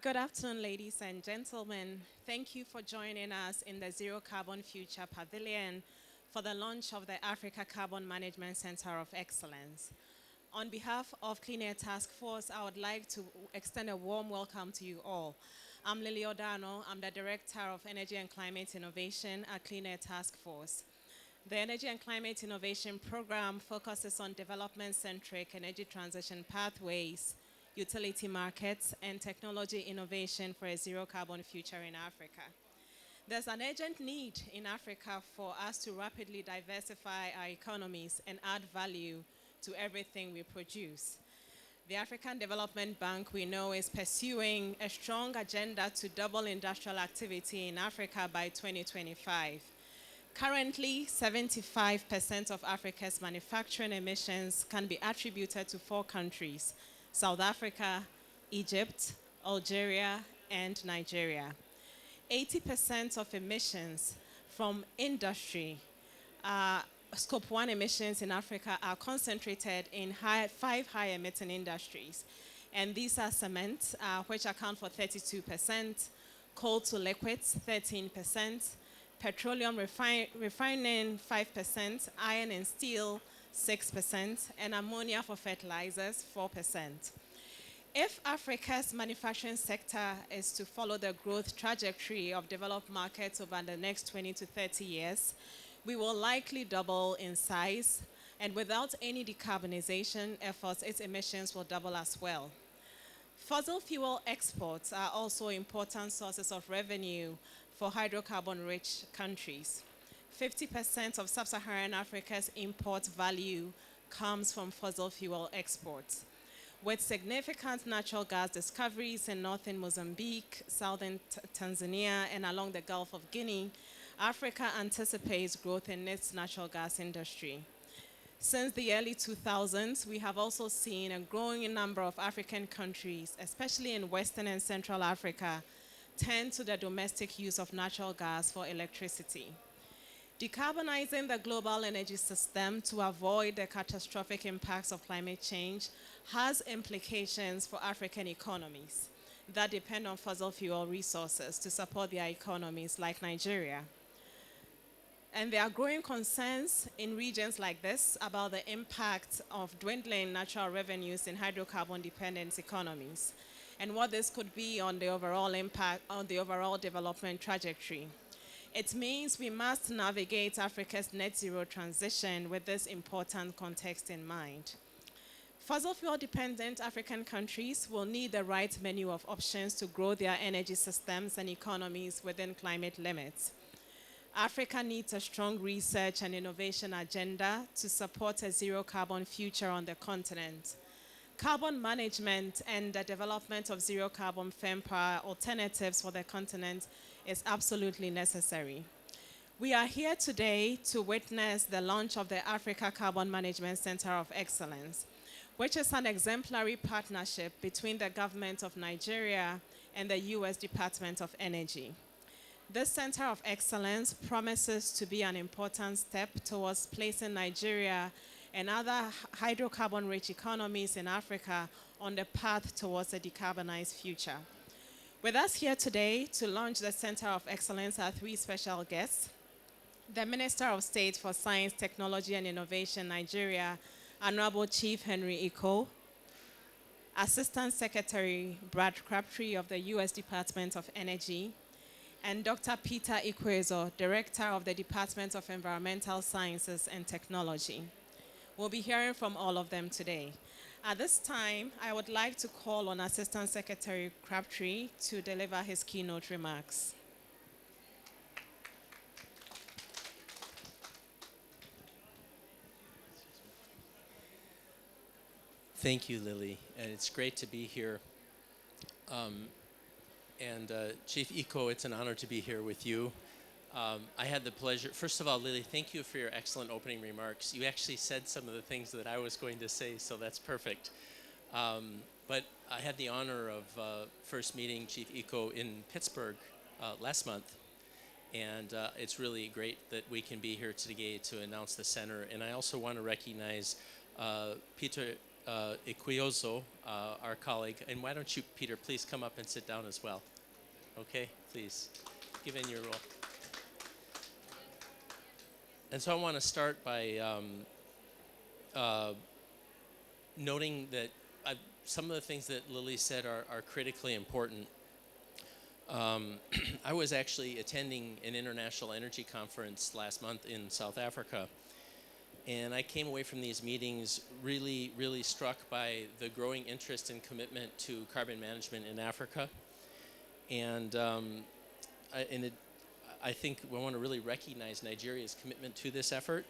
Good afternoon, ladies and gentlemen. Thank you for joining us in the Zero Carbon Future Pavilion for the launch of the Africa Carbon Management Center of Excellence. On behalf of Clean Air Task Force, I would like to extend a warm welcome to you all. I'm Lily Odarno. I'm the Director of Energy and Climate Innovation at Clean Air Task Force. The Energy and Climate Innovation Program focuses on development-centric energy transition pathways, utility markets, and technology innovation for a zero-carbon future in Africa. There's an urgent need in Africa for us to rapidly diversify our economies and add value to everything we produce. The African Development Bank, we know, is pursuing a strong agenda to double industrial activity in Africa by 2025. Currently, 75% of Africa's manufacturing emissions can be attributed to 4 countries: South Africa, Egypt, Algeria, and Nigeria. 80% of emissions from industry, Scope 1 emissions in Africa, are concentrated in 5 high-emitting industries. And these are cement, which account for 32%, coal to liquids, 13%, petroleum refining, 5%, iron and steel, 6%, and ammonia for fertilizers, 4%. If Africa's manufacturing sector is to follow the growth trajectory of developed markets over the next 20 to 30 years, we will likely double in size, and without any decarbonization efforts, its emissions will double as well. Fossil fuel exports are also important sources of revenue for hydrocarbon-rich countries. 50% of sub-Saharan Africa's import value comes from fossil fuel exports. With significant natural gas discoveries in northern Mozambique, southern Tanzania, and along the Gulf of Guinea, Africa anticipates growth in its natural gas industry. Since the early 2000s, we have also seen a growing number of African countries, especially in Western and Central Africa, turn to the domestic use of natural gas for electricity. Decarbonizing the global energy system to avoid the catastrophic impacts of climate change has implications for African economies that depend on fossil fuel resources to support their economies, like Nigeria. And there are growing concerns in regions like this about the impact of dwindling natural revenues in hydrocarbon-dependent economies and what this could be on the overall impact on the overall development trajectory. It means we must navigate Africa's net zero transition with this important context in mind. Fossil fuel-dependent African countries will need the right menu of options to grow their energy systems and economies within climate limits. Africa needs a strong research and innovation agenda to support a zero-carbon future on the continent. Carbon management and the development of zero-carbon firm power alternatives for the continent is absolutely necessary. We are here today to witness the launch of the Africa Carbon Management Center of Excellence, which is an exemplary partnership between the government of Nigeria and the U.S. Department of Energy. This Center of Excellence promises to be an important step towards placing Nigeria and other hydrocarbon-rich economies in Africa on the path towards a decarbonized future. With us here today to launch the Center of Excellence are 3 special guests: the Minister of State for Science, Technology and Innovation, Nigeria, Honorable Chief Henry Ikoh, Assistant Secretary Brad Crabtree of the U.S. Department of Energy, and Dr. Peter Ekweozoh, Director of the Department of Environmental Sciences and Technology. We'll be hearing from all of them today. At this time, I would like to call on Assistant Secretary Crabtree to deliver his keynote remarks. Thank you, Lily, and it's great to be here. Chief Ikoh, it's an honor to be here with you. I had the pleasure, first of all, Lily, thank you for your excellent opening remarks. You actually said some of the things that I was going to say, so that's perfect. But I had the honor of first meeting Chief Ikoh in Pittsburgh last month, and it's really great that we can be here today to announce the center. And I also want to recognize Peter Ekweozoh, our colleague. And why don't you, Peter, please come up and sit down as well. Okay, please, give in your role. And so I want to start by noting that some of the things that Lily said are critically important. I was actually attending an international energy conference last month in South Africa. And I came away from these meetings really, really struck by the growing interest and commitment to carbon management in Africa. And I think we want to really recognize Nigeria's commitment to this effort,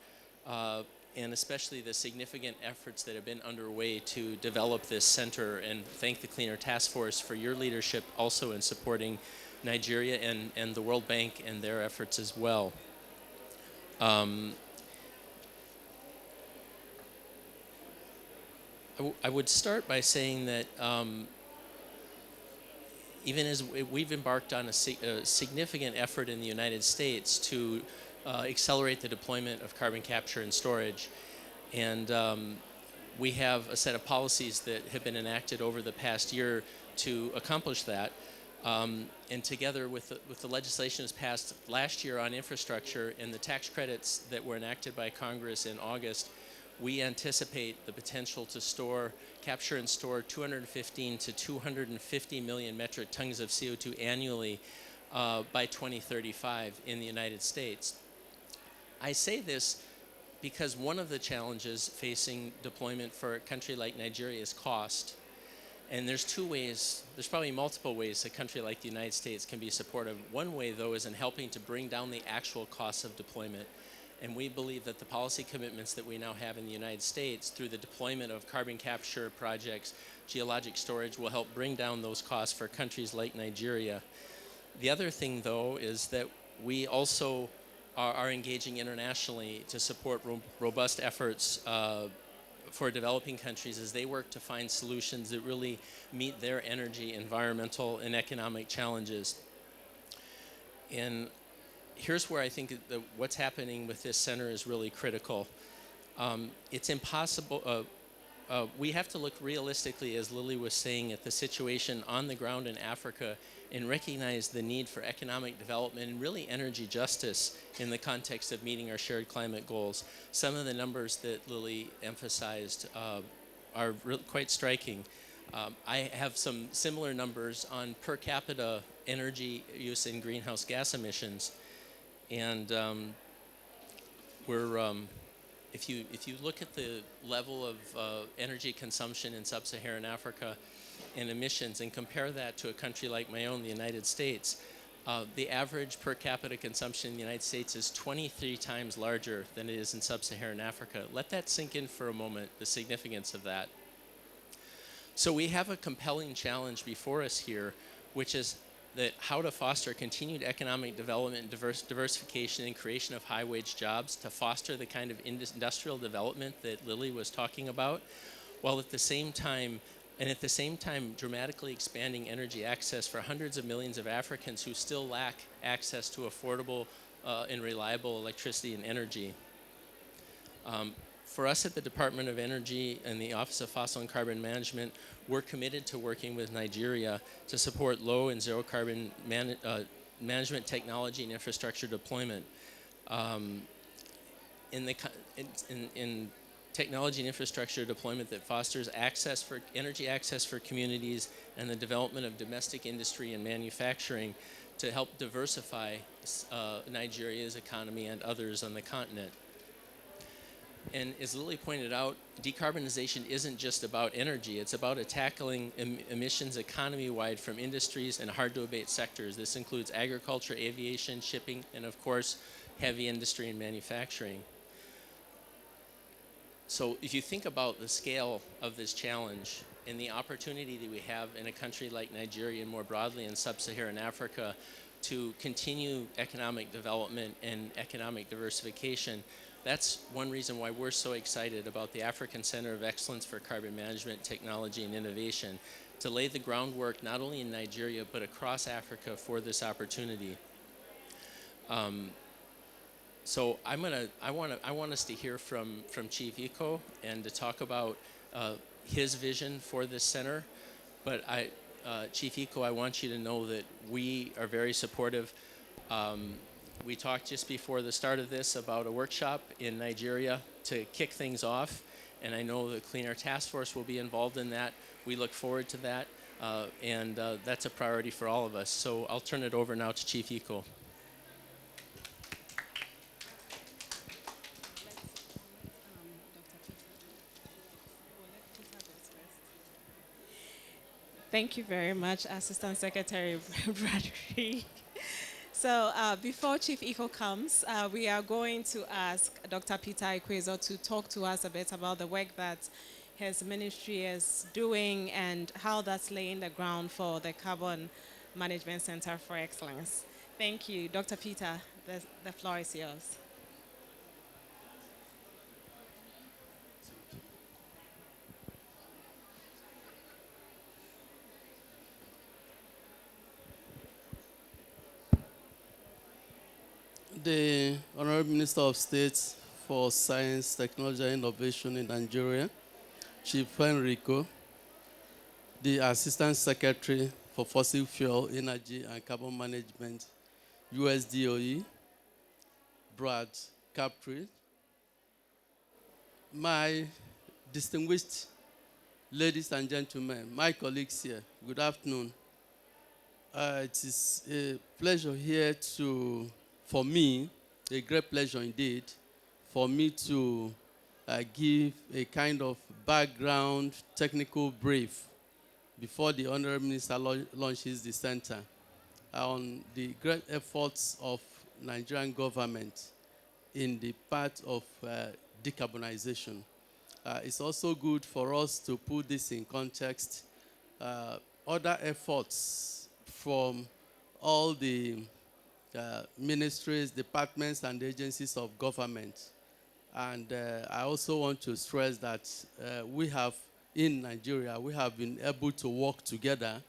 and especially the significant efforts that have been underway to develop this center, and thank the Clean Air Task Force for your leadership also in supporting Nigeria and the World Bank and their efforts as well. I would start by saying that even as we've embarked on a significant effort in the United States to accelerate the deployment of carbon capture and storage, and we have a set of policies that have been enacted over the past year to accomplish that. And together with the legislation that was passed last year on infrastructure and the tax credits that were enacted by Congress in August, we anticipate the potential to capture and store 215 to 250 million metric tons of CO2 annually by 2035 in the United States. I say this because one of the challenges facing deployment for a country like Nigeria is cost. And there's probably multiple ways a country like the United States can be supportive. One way, though, is in helping to bring down the actual costs of deployment. And we believe that the policy commitments that we now have in the United States through the deployment of carbon capture projects, geologic storage, will help bring down those costs for countries like Nigeria. The other thing, though, is that we also are engaging internationally to support robust efforts for developing countries as they work to find solutions that really meet their energy, environmental, and economic challenges. And here's where I think that what's happening with this center is really critical. It's impossible. We have to look realistically, as Lily was saying, at the situation on the ground in Africa and recognize the need for economic development and really energy justice in the context of meeting our shared climate goals. Some of the numbers that Lily emphasized are quite striking. I have some similar numbers on per capita energy use and greenhouse gas emissions. And if you look at the level of energy consumption in sub-Saharan Africa and emissions and compare that to a country like my own, the United States, the average per capita consumption in the United States is 23 times larger than it is in sub-Saharan Africa. Let that sink in for a moment, the significance of that. So we have a compelling challenge before us here, which is that how to foster continued economic development, diversification, and creation of high-wage jobs to foster the kind of industrial development that Lily was talking about, while at the same time dramatically expanding energy access for hundreds of millions of Africans who still lack access to affordable and reliable electricity and energy. For us at the Department of Energy and the Office of Fossil and Carbon Management, we're committed to working with Nigeria to support low and zero carbon management technology and infrastructure deployment. In technology and infrastructure deployment that fosters energy access for communities and the development of domestic industry and manufacturing to help diversify Nigeria's economy and others on the continent. And as Lily pointed out, decarbonization isn't just about energy. It's about tackling emissions economy-wide from industries and hard-to-abate sectors. This includes agriculture, aviation, shipping, and of course, heavy industry and manufacturing. So if you think about the scale of this challenge and the opportunity that we have in a country like Nigeria and more broadly in sub-Saharan Africa to continue economic development and economic diversification, that's one reason why we're so excited about the African Center of Excellence for Carbon Management, Technology, and Innovation to lay the groundwork not only in Nigeria but across Africa for this opportunity. So I want us to hear from Chief Ikoh and to talk about his vision for this center. But Chief Ikoh, I want you to know that we are very supportive. We talked just before the start of this about a workshop in Nigeria to kick things off, and I know the Clean Air Task Force will be involved in that. We look forward to that, and that's a priority for all of us. So I'll turn it over now to Chief Ikoh. Thank you very much, Assistant Secretary Crabtree. So before Chief Ikoh comes, we are going to ask Dr. Peter Ekweozoh to talk to us a bit about the work that his ministry is doing and how that's laying the ground for the Carbon Management Center for Excellence. Thank you. Dr. Peter, the floor is yours. The Honorable Minister of State for Science, Technology and Innovation in Nigeria, Chief Ikoh, the Assistant Secretary for Fossil Fuel, Energy and Carbon Management, USDOE, Brad Crabtree, my distinguished ladies and gentlemen, my colleagues here, good afternoon. It is a pleasure here for me, a great pleasure indeed, for me to give a kind of background technical brief before the Honorable Minister launches the center on the great efforts of Nigerian government in the part of decarbonization. It's also good for us to put this in context. Other efforts from all the ministries, departments, and agencies of government. And I also want to stress that in Nigeria, we have been able to work together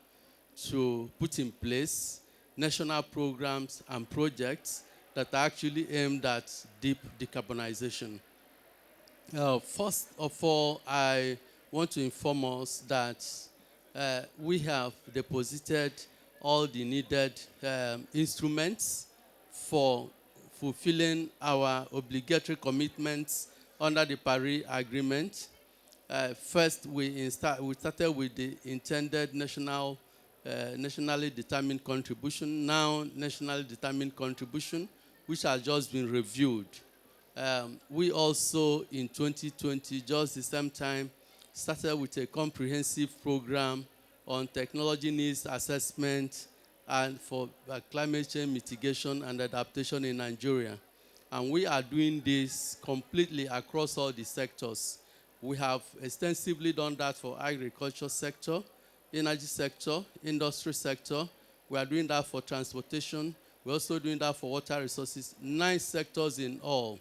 to put in place national programs and projects that are actually aimed at deep decarbonization. First of all, I want to inform us that we have deposited all the needed instruments for fulfilling our obligatory commitments under the Paris Agreement. First, we started with the intended nationally determined contribution, now nationally determined contribution, which has just been reviewed. We also, in 2020, just the same time, started with a comprehensive program on technology needs assessment and for climate change mitigation and adaptation in Nigeria. And we are doing this completely across all the sectors. We have extensively done that for agriculture sector, energy sector, industry sector. We are doing that for transportation. We're also doing that for water resources, 9 sectors in all.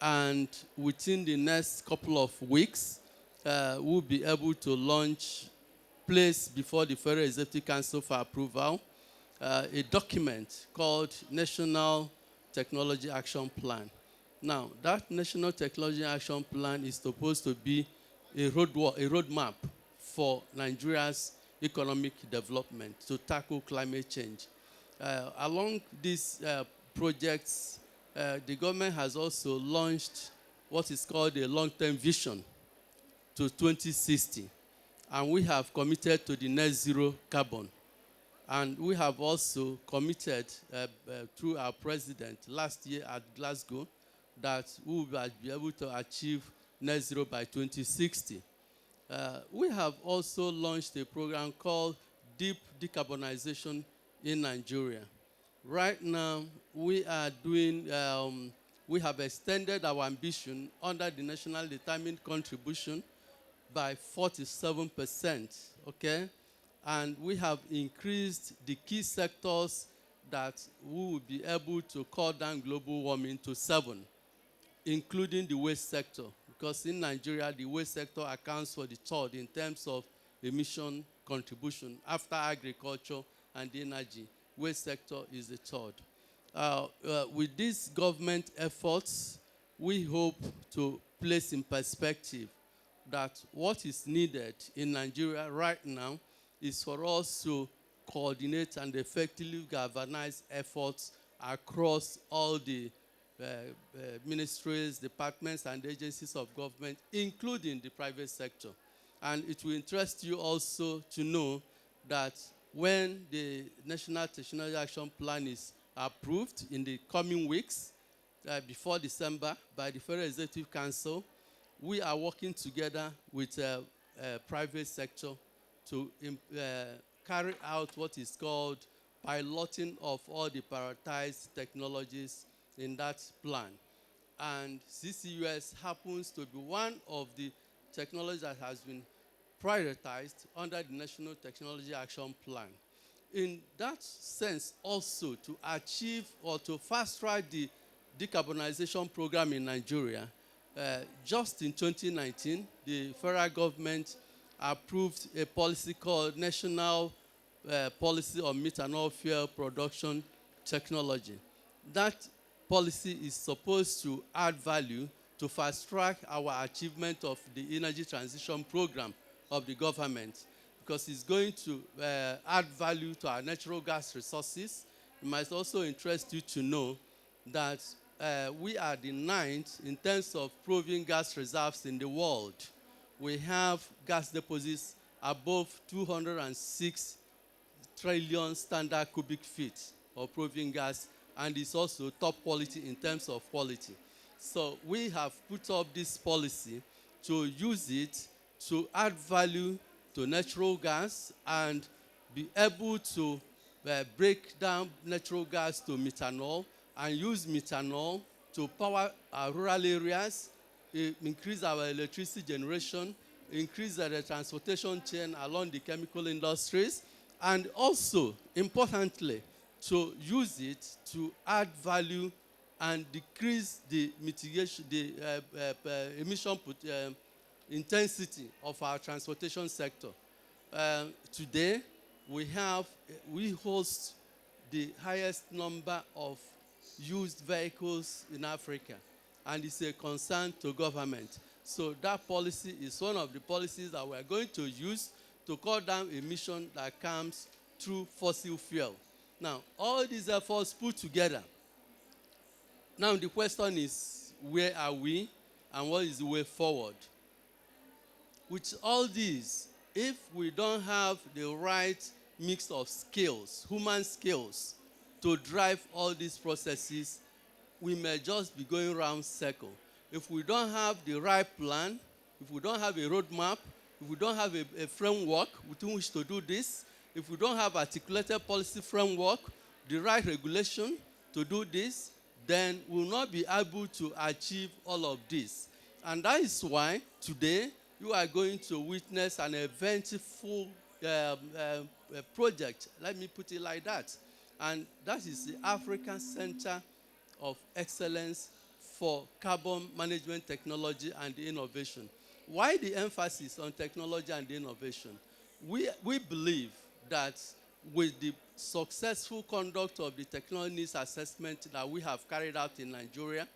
And within the next couple of weeks, we'll be able to place before the Federal Executive Council for approval a document called National Technology Action Plan. Now, that National Technology Action Plan is supposed to be a roadmap for Nigeria's economic development to tackle climate change. Along these projects, the government has also launched what is called a long-term vision to 2060. And we have committed to the net zero carbon. And we have also committed through our president last year at Glasgow that we will be able to achieve net zero by 2060. We have also launched a program called Deep Decarbonization in Nigeria. Right now, we have extended our ambition under the National Determined Contribution by 47%, okay? And we have increased the key sectors that we will be able to cut down global warming to 7, including the waste sector. Because in Nigeria, the waste sector accounts for the third in terms of emission contribution. After agriculture and energy, waste sector is the third. With these government efforts, we hope to place in perspective that what is needed in Nigeria right now is for us to coordinate and effectively galvanize efforts across all the ministries, departments, and agencies of government, including the private sector. And it will interest you also to know that when the National Technology Action Plan is approved in the coming weeks, before December, by the Federal Executive Council, we are working together with private sector to carry out what is called piloting of all the prioritized technologies in that plan. And CCUS happens to be one of the technologies that has been prioritized under the National Technology Action Plan. In that sense, also to achieve or to fast-track the decarbonization program in Nigeria, just in 2019, the federal government approved a policy called National Policy on Methanol Fuel Production Technology. That policy is supposed to add value to fast-track our achievement of the energy transition program of the government, because it's going to add value to our natural gas resources. It might also interest you to know that we are the 9th in terms of proving gas reserves in the world. We have gas deposits above 206 trillion standard cubic feet of proving gas, and it's also top quality in terms of quality. So we have put up this policy to use it to add value to natural gas and be able to break down natural gas to methanol and use methanol to power our rural areas, increase our electricity generation, increase the transportation chain along the chemical industries, and also, importantly, to use it to add value and decrease the mitigation, the emission intensity of our transportation sector. Today, we host the highest number of used vehicles in Africa, and it's a concern to government. So that policy is one of the policies that we're going to use to cut down emission that comes through fossil fuel. Now, all these efforts put together. Now, the question is, where are we and what is the way forward? With all these, if we don't have the right mix of skills, human skills, to drive all these processes, we may just be going round circle. If we don't have the right plan, if we don't have a roadmap, if we don't have a framework within which to do this, if we don't have articulated policy framework, the right regulation to do this, then we will not be able to achieve all of this. And that is why today you are going to witness an eventful project, let me put it like that. And that is the African Center of Excellence for Carbon Management Technology and Innovation. Why the emphasis on technology and innovation? We believe that with the successful conduct of the technology needs assessment that we have carried out in Nigeria,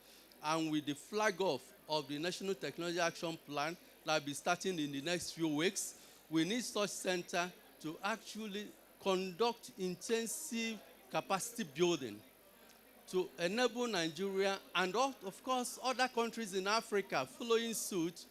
and with the flag off of the National Technology Action Plan that will be starting in the next few weeks, we need such center to actually conduct intensive capacity building to enable Nigeria and, of course, other countries in Africa following suit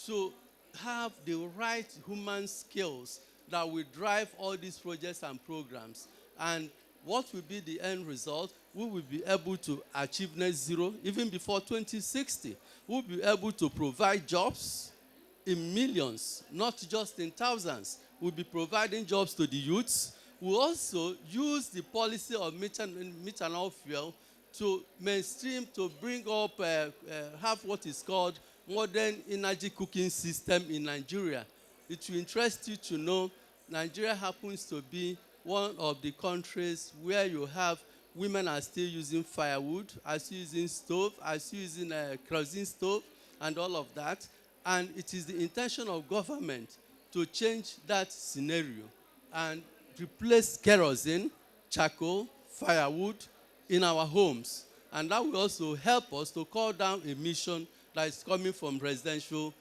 to have the right human skills that will drive all these projects and programs. And what will be the end result? We will be able to achieve net zero even before 2060. We'll be able to provide jobs in millions, not just in thousands. We'll be providing jobs to the youths. We'll also use the policy of methanol fuel to mainstream, to bring up, have what is called modern energy cooking system in Nigeria. It will interest you to know Nigeria happens to be one of the countries where you have women are still using firewood, are still using stove, are still using kerosene stove, and all of that. And it is the intention of government to change that scenario and replace kerosene, charcoal, firewood in our homes. And that will also help us to cut down emission that is coming from residential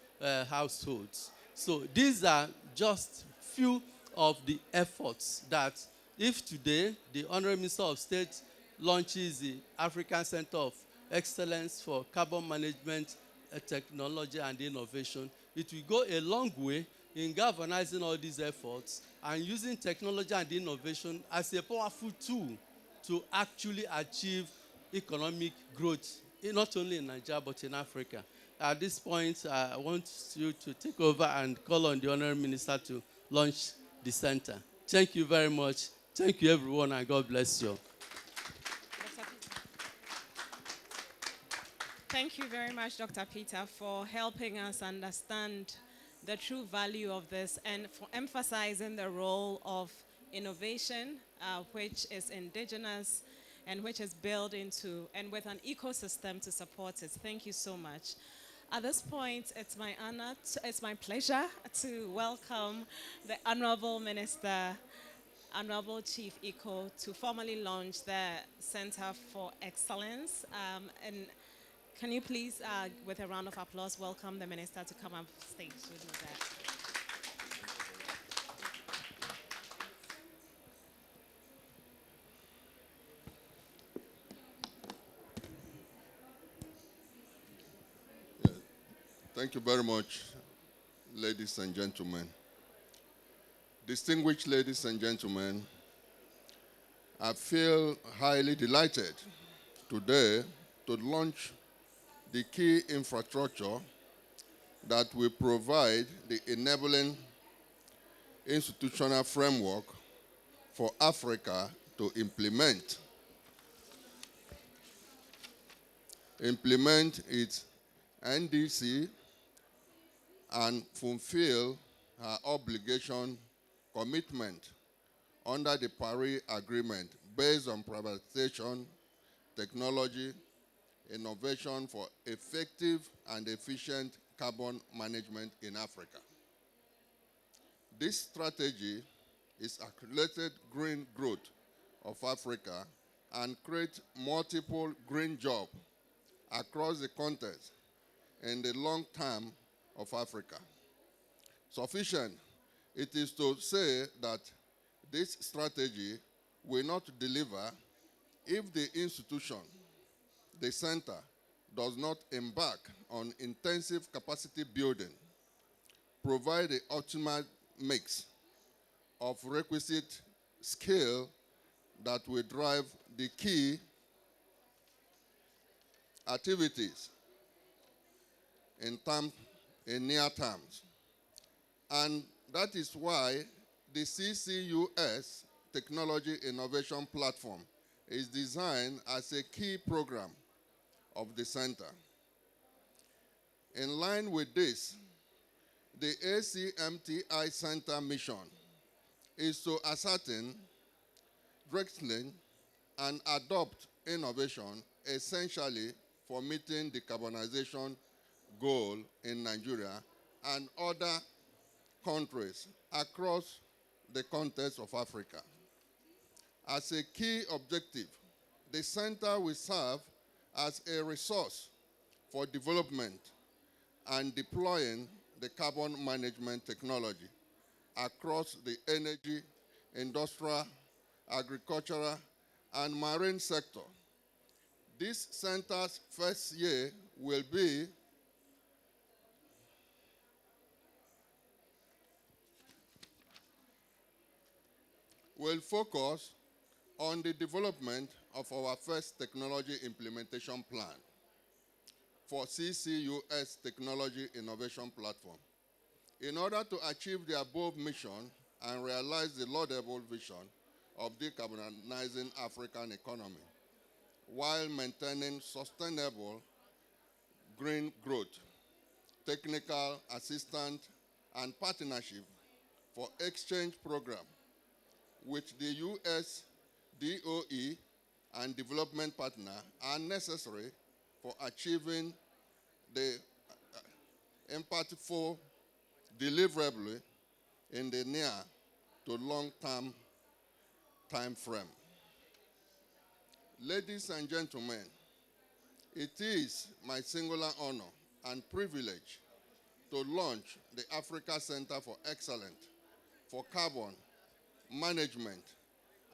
households. So these are just few of the efforts that if today the Honorable Minister of State launches the African Center of Excellence for Carbon Management, Technology and Innovation, it will go a long way in galvanizing all these efforts and using technology and innovation as a powerful tool to actually achieve economic growth, not only in Nigeria but in Africa. At this point, I want you to take over and call on the Honorable Minister to launch the center. Thank you very much. Thank you, everyone, and God bless you. Thank you very much, Dr. Peter, for helping us understand the true value of this and for emphasizing the role of innovation, which is indigenous and which is built into and with an ecosystem to support it. Thank you so much. At this point, it's my pleasure to welcome the Honorable Minister, Honorable Chief Ikoh, to formally launch the Center for Excellence. And can you please, with a round of applause, welcome the Minister to come up stage with that. Thank you very much, ladies and gentlemen. Distinguished ladies and gentlemen, I feel highly delighted today to launch the key infrastructure that will provide the enabling institutional framework for Africa to implement its NDC and fulfill her obligation commitment under the Paris Agreement based on privatization, technology, innovation for effective and efficient carbon management in Africa. This strategy is accelerated green growth of Africa and create multiple green jobs across the continent in the long term of Africa. Sufficient it is to say that this strategy will not deliver if the institution, the center, does not embark on intensive capacity building, provide the optimal mix of requisite skill that will drive the key activities in near terms. And that is why the CCUS Technology Innovation Platform is designed as a key program of the center. In line with this, the ACMTI Center mission is to ascertain, strengthen, and adopt innovation essentially for meeting decarbonization goal in Nigeria and other countries across the context of Africa. As a key objective, the center will serve as a resource for development and deploying the carbon management technology across the energy, industrial, agricultural, and marine sector. This center's first year will focus on the development of our first technology implementation plan for CCUS Technology Innovation Platform. In order to achieve the above mission and realize the laudable vision of decarbonizing African economy while maintaining sustainable green growth, technical assistance, and partnership for exchange program with the U.S. DOE and development partner are necessary for achieving the impactful deliverable in the near to long-term time frame. Ladies and gentlemen, it is my singular honor and privilege to launch the Africa Center for Excellence for Carbon Management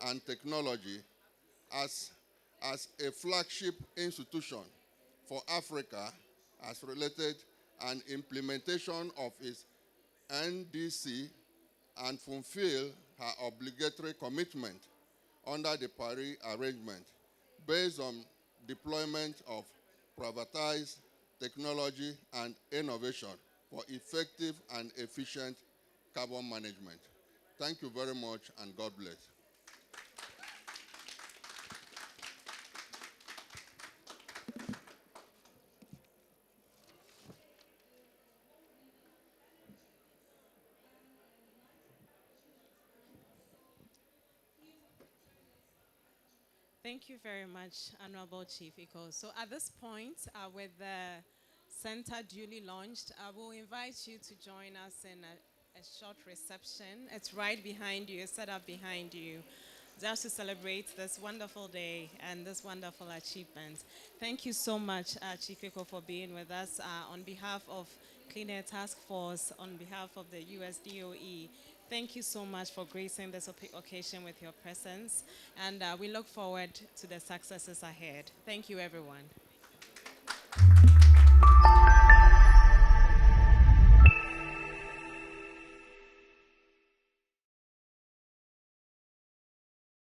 and Technology as a flagship institution for Africa as related and implementation of its NDC and fulfill her obligatory commitment under the Paris Arrangement based on deployment of privatized technology and innovation for effective and efficient carbon management. Thank you very much, and God bless. Thank you very much, Honorable Chief Ikoh. So at this point, with the center duly launched, I will invite you to join us in a short reception. It's right behind you, it's set up behind you, just to celebrate this wonderful day and this wonderful achievement. Thank you so much, Chief Ikoh, for being with us. On behalf of Clean Air Task Force, on behalf of the USDOE, thank you so much for gracing this occasion with your presence, and we look forward to the successes ahead. Thank you, everyone.